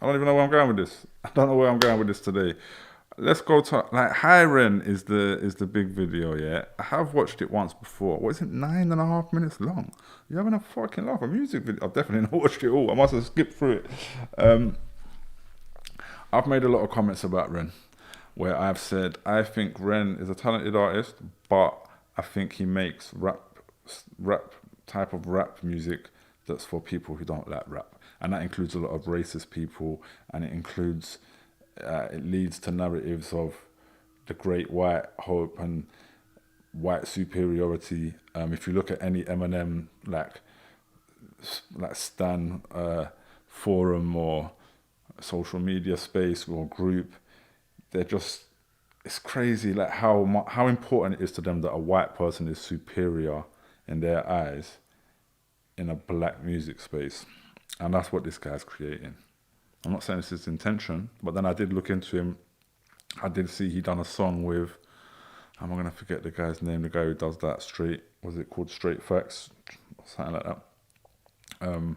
I don't even know where I'm going with this. I don't know where I'm going with this today. Let's go to like Hi Ren is the big video, yeah. I have watched it once before. What is it, 9.5 minutes long? You having a fucking laugh? A music video? I've definitely not watched it all. I must have skipped through it. I've made a lot of comments about Ren, where I've said I think Ren is a talented artist, but I think he makes rap type of rap music that's for people who don't like rap, and that includes a lot of racist people, and it includes. It leads to narratives of the great white hope and white superiority. If you look at any Eminem like Stan forum or social media space or group, it's crazy like how important it is to them that a white person is superior in their eyes in a black music space, and that's what this guy's creating. I'm not saying this is his intention, but then I did look into him. I did see he done a song with, I'm going to forget the guy's name, the guy who does that was it called Straight Facts? Something like that.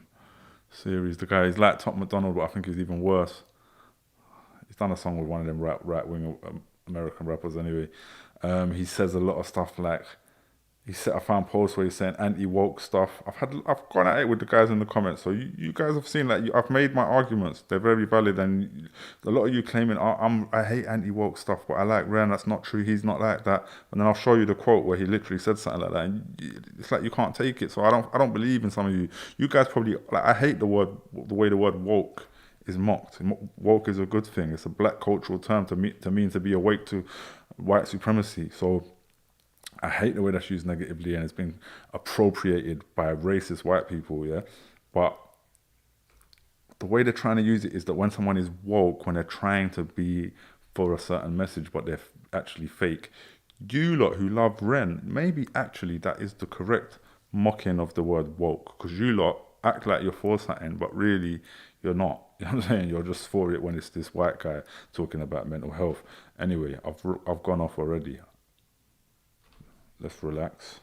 Series. The guy is like Top McDonald, but I think he's even worse. He's done a song with one of them right-wing American rappers anyway. He says a lot of stuff like, I found posts where he's saying anti-woke stuff. I've gone at it with the guys in the comments. So you guys have seen that. I've made my arguments. They're very valid. And a lot of you claiming, I hate anti-woke stuff, but I like Ren. That's not true. He's not like that. And then I'll show you the quote where he literally said something like that. And it's like you can't take it. So I don't believe in some of you. You guys probably, like, I hate the way the word woke is mocked. Woke is a good thing. It's a black cultural term to mean to be awake to white supremacy. So I hate the way that's used negatively and it's been appropriated by racist white people, yeah? But the way they're trying to use it is that when someone is woke, when they're trying to be for a certain message, but they're actually fake, you lot who love Ren, maybe actually that is the correct mocking of the word woke, because you lot act like you're for something, but really you're not. You know what I'm saying? You're just for it when it's this white guy talking about mental health. Anyway, I've gone off already. Let's relax,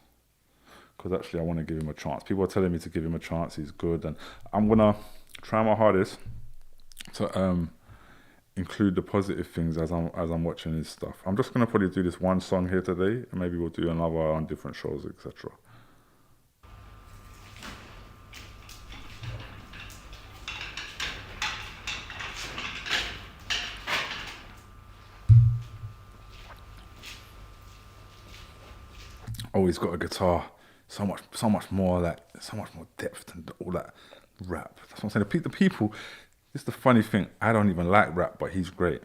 because actually I want to give him a chance. People are telling me to give him a chance. He's good, and I'm gonna try my hardest to include the positive things as I'm watching his stuff. I'm just gonna probably do this one song here today, and maybe we'll do another on different shows, etc. Oh, he's got a guitar, so much more depth and all that rap. That's what I'm saying. The people, it's the funny thing. I don't even like rap, but he's great.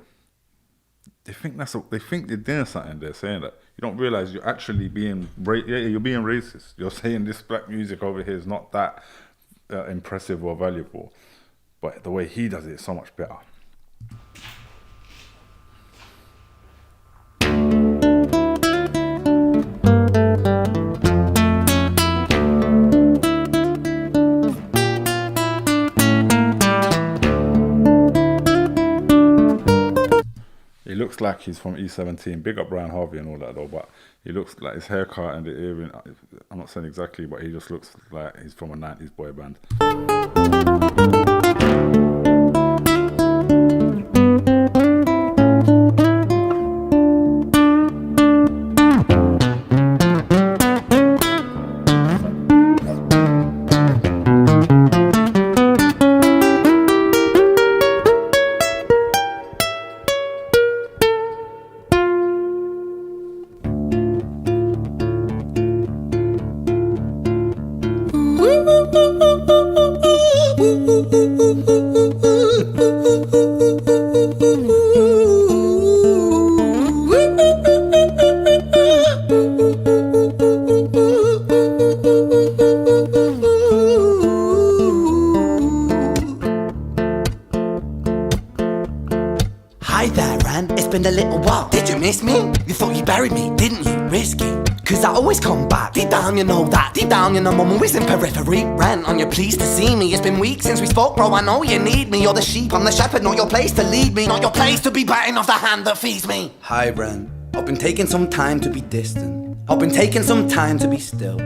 They think they're doing something. They're saying that. You don't realize you're actually being you're being racist. You're saying this black music over here is not that impressive or valuable, but the way he does it is so much better. He looks like he's from E17. Big up Brian Harvey and all that though, but he looks like his haircut and the earring. I'm not saying exactly, but he just looks like he's from a 90s boy band. Hi there, Ran, it's been a little while. Did you miss me? You thought you buried me, didn't you? Risky, cause I always come back. Deep down you know that, deep down you know I'm always in periphery. Ran, on your pleased to see me. It's been weeks since we spoke, bro, I know you need me. You're the sheep, I'm the shepherd, not your place to lead me. Not your place to be biting off the hand that feeds me. Hi, Ran, I've been taking some time to be distant. I've been taking some time to be still.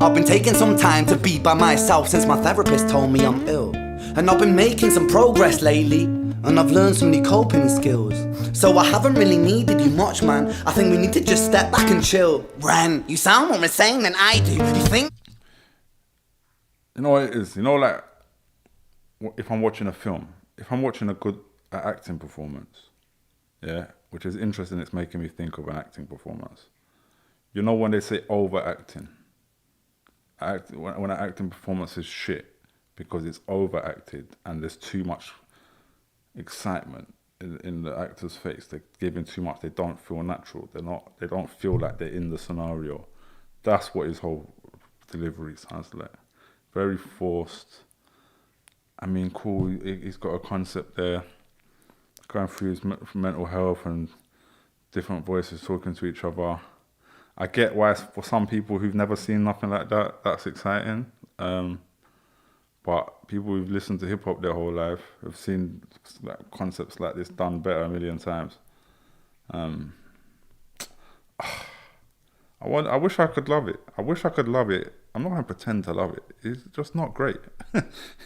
I've been taking some time to be by myself since my therapist told me I'm ill. And I've been making some progress lately, and I've learned some new coping skills. So I haven't really needed you much, man. I think we need to just step back and chill. Ren, you sound more insane than I do. You think? You know what it is? You know, like, if I'm watching a film, if I'm watching a good acting performance, yeah, which is interesting, it's making me think of an acting performance. You know when they say overacting? When an acting performance is shit because it's overacted and there's too much excitement in the actor's face. They're giving too much. They don't feel natural. They don't feel like they're in the scenario. That's what his whole delivery sounds like. Very forced. I mean, cool. He's got a concept there, going through his mental health and different voices talking to each other. I get why for some people who've never seen nothing like that, that's exciting. But people who've listened to hip hop their whole life have seen like concepts like this done better a million times. I wish I could love it. I wish I could love it. I'm not going to pretend to love it. It's just not great.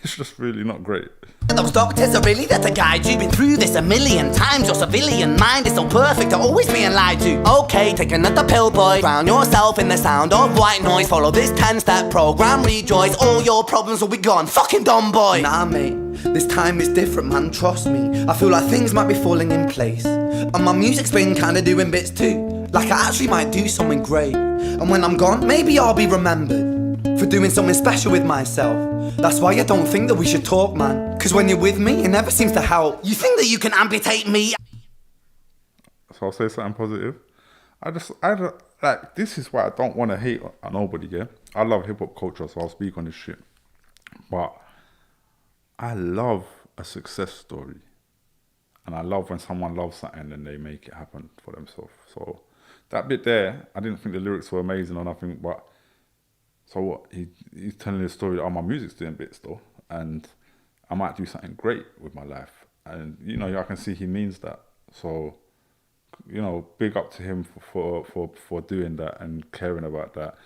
It's just really not great. Those doctors are really there to guide you. Been through this a million times. Your civilian mind is so perfect to always being lied to. Okay, take another pill, boy. Drown yourself in the sound of white noise. Follow this 10-step program, rejoice. All your problems will be gone. Fucking dumb boy. Nah, mate. This time is different, man. Trust me. I feel like things might be falling in place. And my music's been kinda doing bits too. Like I actually might do something great. And when I'm gone, maybe I'll be remembered for doing something special with myself. That's why I don't think that we should talk, man. Cause when you're with me, it never seems to help. You think that you can amputate me? So I'll say something positive. I don't, like, this is why I don't want to hate on nobody, yeah? I love hip-hop culture, so I'll speak on this shit. But I love a success story. And I love when someone loves something and they make it happen for themselves. So that bit there, I didn't think the lyrics were amazing or nothing, but so what? He's telling the story that, oh, my music's doing bits though, and I might do something great with my life. And, you know, I can see he means that. So, you know, big up to him for doing that and caring about that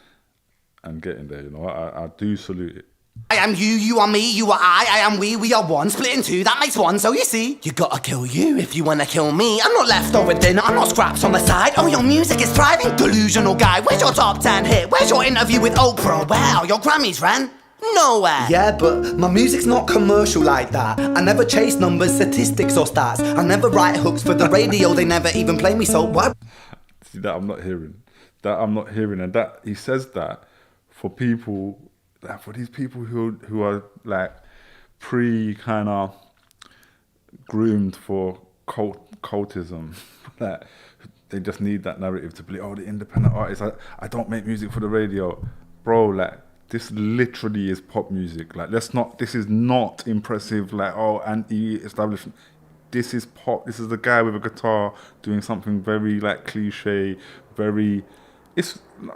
and getting there, you know. I do salute it. I am you, you are me, you are I am we are one, split in two, that makes one, so you see. You gotta kill you if you wanna kill me. I'm not leftover dinner, I'm not scraps on the side. Oh, your music is thriving, delusional guy. Where's your top 10 hit? Where's your interview with Oprah? Where are your Grammys, Ren? Nowhere. Yeah, but my music's not commercial like that. I never chase numbers, statistics or stats. I never write hooks for the radio, they never even play me, so why? See, that I'm not hearing. And that he says that for people, for these people who are like kind of groomed for cultism, that they just need that narrative to be, oh, the independent artist. I don't make music for the radio, bro. Like, this literally is pop music. Like, this is not impressive. Like, oh, anti-establishment. This is pop. This is the guy with a guitar doing something very like cliche, very.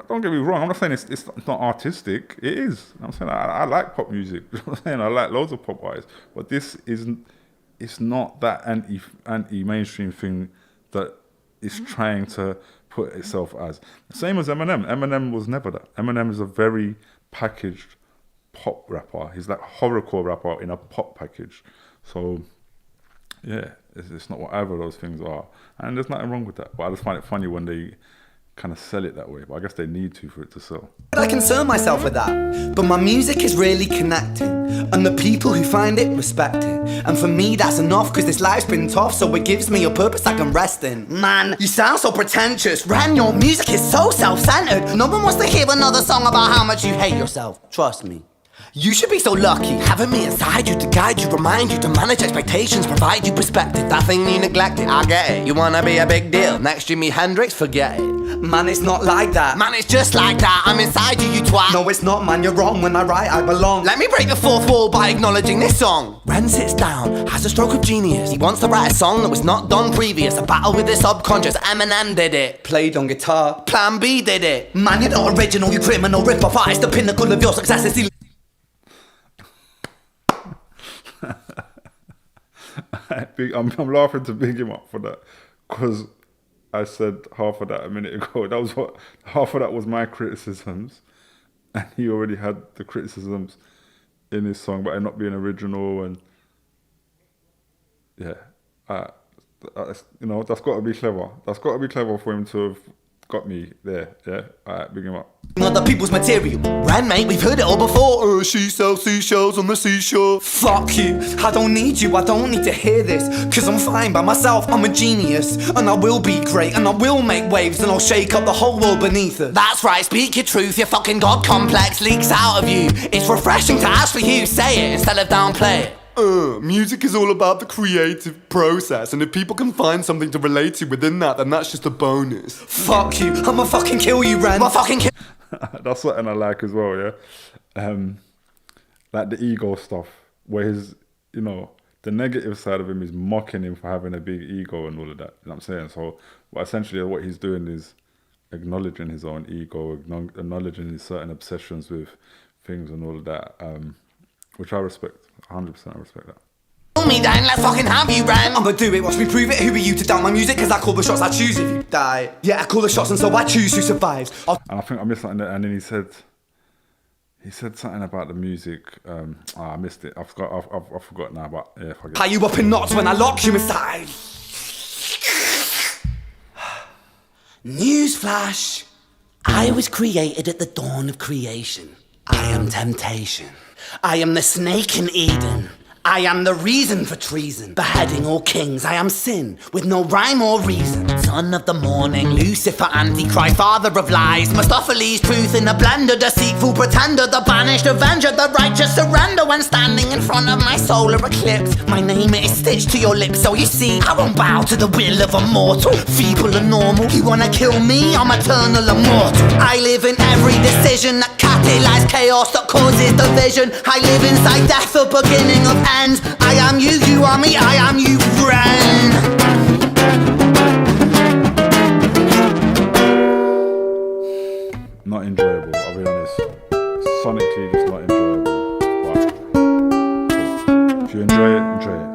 Don't get me wrong, I'm not saying it's not artistic. It is. I'm saying I like pop music. I'm saying I like loads of pop artists, but this isn't. It's not that anti-mainstream thing that is trying to put itself as. Same as Eminem. Eminem was never that. Eminem is a very packaged pop rapper. He's like a horrorcore rapper in a pop package. So yeah, it's not what either of those things are, and there's nothing wrong with that. But I just find it funny when they kind of sell it that way, but I guess they need to for it to sell. I concern myself with that, but my music is really connecting, and the people who find it respect it. And for me that's enough, cause this life's been tough, so it gives me a purpose I can rest in. Man, you sound so pretentious. Ren, your music is so self-centered. No one wants to hear another song about how much you hate yourself. Trust me. You should be so lucky, having me inside you to guide you, remind you to manage expectations, provide you perspective. That thing you neglected, I get it. You wanna be a big deal, next Jimi Hendrix, forget it. Man, it's not like that. Man, it's just like that. I'm inside you, you twat. No, it's not, man, you're wrong. When I write, I belong. Let me break the fourth wall by acknowledging this song. Ren sits down, has a stroke of genius. He wants to write a song that was not done previous. A battle with the subconscious, Eminem did it. Played on guitar, Plan B did it. Man, you're not original, you criminal rip-off artist. The pinnacle of your success is I'm laughing to big him up for that, because I said half of that a minute ago. Half of that was my criticisms, and he already had the criticisms in his song, but it not being original, and yeah, you know, that's got to be clever. That's got to be clever for him to have got me there. Yeah, alright, big him up. Other people's material. Ran, mate, we've heard it all before. She sells seashells on the seashore. Fuck you, I don't need you, I don't need to hear this. Cause I'm fine by myself, I'm a genius. And I will be great, and I will make waves, and I'll shake up the whole world beneath us. That's right, speak your truth, your fucking god complex leaks out of you. It's refreshing to actually hear you say it instead of downplay it. Music is all about the creative process, and if people can find something to relate to within that, then that's just a bonus. Fuck you, I'ma fucking kill you, Ren. I'ma fucking kill. That's something I like as well, yeah. Like the ego stuff, where his, you know, the negative side of him is mocking him for having a big ego and all of that. You know what I'm saying? So, well, essentially what he's doing is acknowledging his own ego, acknowledging his certain obsessions with things and all of that, which I respect. 100% I respect that. Call me then, let's fucking have you, Ren. I'ma do it, watch me prove it. Who are you to doubt my music? Cause I call the shots, I choose if you die. Yeah, I call the shots and so I choose who survives. And I think I missed something there, and then he said something about the music. I missed it. I forgot now, but yeah, forget. Tie you up in knots when I lock you inside. Newsflash. I was created at the dawn of creation. I am temptation. I am the snake in Eden. I am the reason for treason. Beheading all kings, I am sin, with no rhyme or reason. Son of the morning, Lucifer, Antichrist, father of lies. Mephistophelies, truth in a blender, deceitful pretender, the banished avenger, the righteous surrender. When standing in front of my solar eclipse, my name is stitched to your lips. So you see, I won't bow to the will of a mortal, feeble and normal. You wanna kill me? I'm eternal immortal. I live in every decision that catalyzes chaos, that causes division. I live inside death, the beginning of ends. I am you, you are me, I am you, friend. Not enjoyable, I'll be honest. Sonically, just not enjoyable. But if you enjoy it, enjoy it.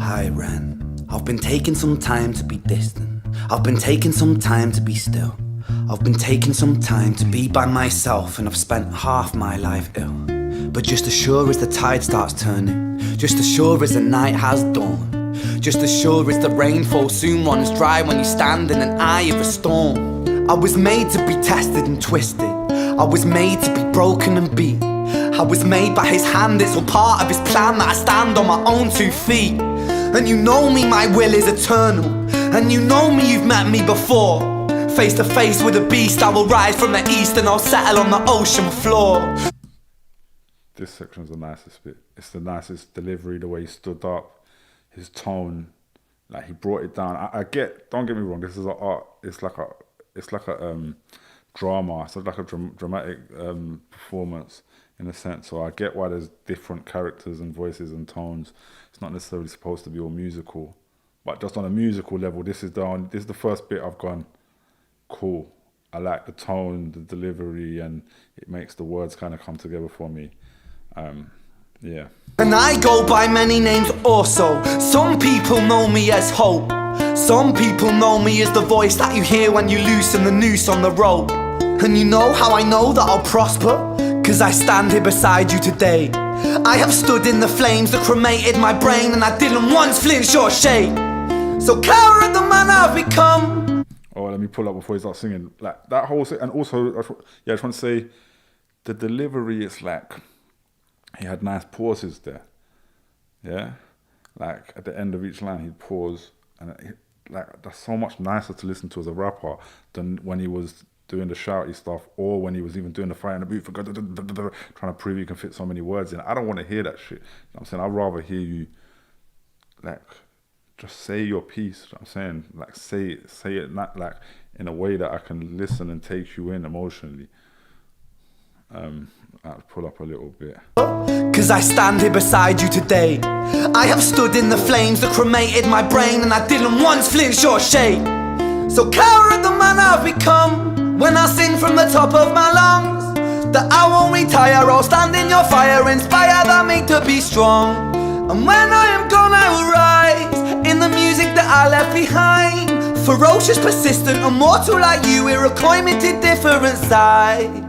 Hi, Ren. I've been taking some time to be distant. I've been taking some time to be still. I've been taking some time to be by myself, and I've spent half my life ill. But just as sure as the tide starts turning, just as sure as the night has dawned, just as sure as the rainfall soon runs dry when you stand in an eye of a storm. I was made to be tested and twisted. I was made to be broken and beat. I was made by his hand, it's all part of his plan that I stand on my own 2 feet. And you know me, my will is eternal. And you know me, you've met me before. Face to face with a beast, I will rise from the east and I'll settle on the ocean floor. This section's the nicest bit. It's the nicest delivery, the way he stood up, his tone, like he brought it down. I get, don't get me wrong, this is an art, it's like a drama, it's like a dramatic performance in a sense. So I get why there's different characters and voices and tones. It's not necessarily supposed to be all musical, but just on a musical level, this is the first bit I've gone, cool. I like the tone, the delivery, and it makes the words kind of come together for me. Yeah. And I go by many names also. Some people know me as Hope. Some people know me as the voice that you hear when you loosen the noose on the rope. And you know how I know that I'll prosper? Cause I stand here beside you today. I have stood in the flames that cremated my brain, and I didn't once flinch or shake. So coward the man I've become. Oh, let me pull up before he starts singing. Like that whole, and also, I just want to say, the delivery is like, he had nice pauses there. Yeah, like at the end of each line, he'd pause, and like that's so much nicer to listen to as a rapper than when he was doing the shouty stuff, or when he was even doing the fire in the booth, trying to prove you can fit so many words in. I don't want to hear that shit. You know what I'm saying? I'd rather hear you, like, just say your piece. You know what I'm saying? Like, say it not like in a way that I can listen and take you in emotionally. I'll pull up a little bit. Cause I stand here beside you today. I have stood in the flames that cremated my brain, and I didn't once flinch or shake. So coward the man I've become, when I sing from the top of my lungs, that I won't retire, I'll stand in your fire, inspire that me to be strong. And when I am gone I will rise, in the music that I left behind. Ferocious, persistent, immortal like you, we're a coimented different side.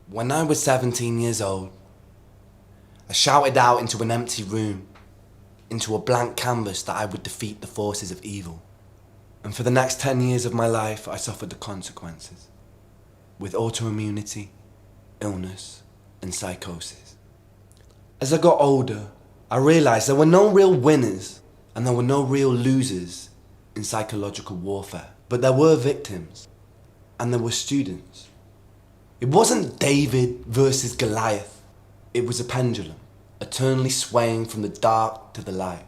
When I was 17 years old, I shouted out into an empty room, into a blank canvas that I would defeat the forces of evil. And for the next 10 years of my life, I suffered the consequences, with autoimmunity, illness, and psychosis. As I got older, I realized there were no real winners and there were no real losers in psychological warfare, but there were victims and there were students. It wasn't David versus Goliath. It was a pendulum, eternally swaying from the dark to the light.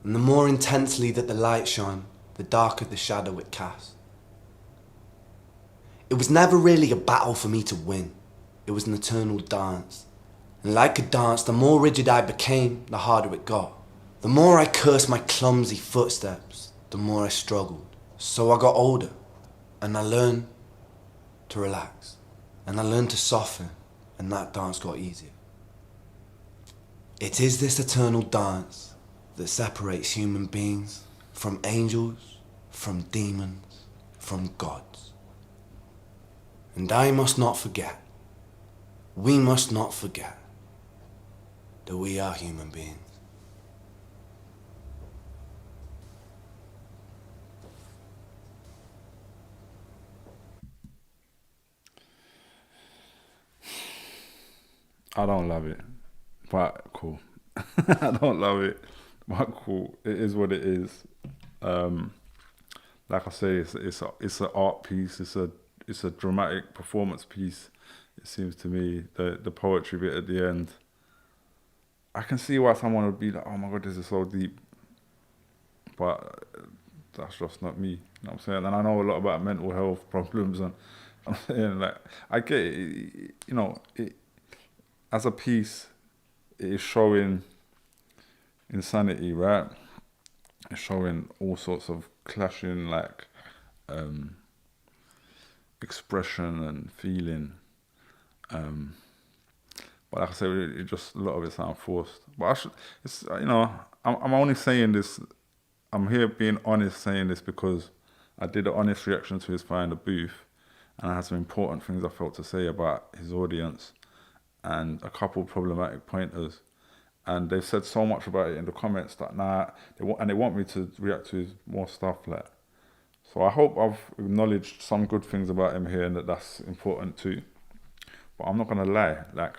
And the more intensely that the light shone, the darker the shadow it cast. It was never really a battle for me to win. It was an eternal dance. And like a dance, the more rigid I became, the harder it got. The more I cursed my clumsy footsteps, the more I struggled. So I got older, and I learned to relax, and I learned to soften, and that dance got easier. It is this eternal dance that separates human beings from angels, from demons, from gods. And I must not forget, we must not forget, that we are human beings. I don't love it, but cool. I don't love it, but cool. It is what it is. Like I say, it's an art piece. It's a dramatic performance piece. It seems to me the poetry bit at the end. I can see why someone would be like, "Oh my God, this is so deep," but that's just not me. You know what I'm saying? And I know a lot about mental health problems, and I'm saying, like, I get it. You know, as a piece, it is showing insanity, right? It's showing all sorts of clashing, like, expression and feeling. But like I said, it just, a lot of it sounds forced. But I'm only saying this. I'm here being honest, saying this because I did an honest reaction to his Fire in the Booth, and I had some important things I felt to say about his audience, and a couple of problematic pointers. And they've said so much about it in the comments that they want me to react to his more stuff, like. So I hope I've acknowledged some good things about him here, and that's important too. But I'm not gonna lie, like,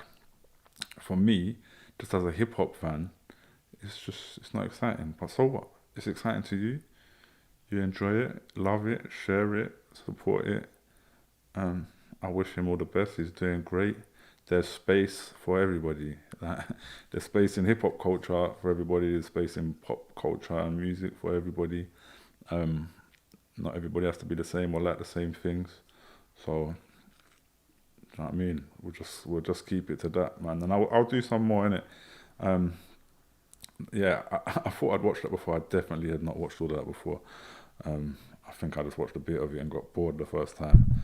for me, just as a hip hop fan, it's not exciting. But so what? It's exciting to you. You enjoy it, love it, share it, support it. I wish him all the best. He's doing great. There's space for everybody. There's space in hip hop culture for everybody. There's space in pop culture and music for everybody. Not everybody has to be the same or like the same things. So, do you know what I mean? We'll just keep it to that, man. And I'll do some more in it. Yeah, I thought I'd watched that before. I definitely had not watched all that before. I think I just watched a bit of it and got bored the first time.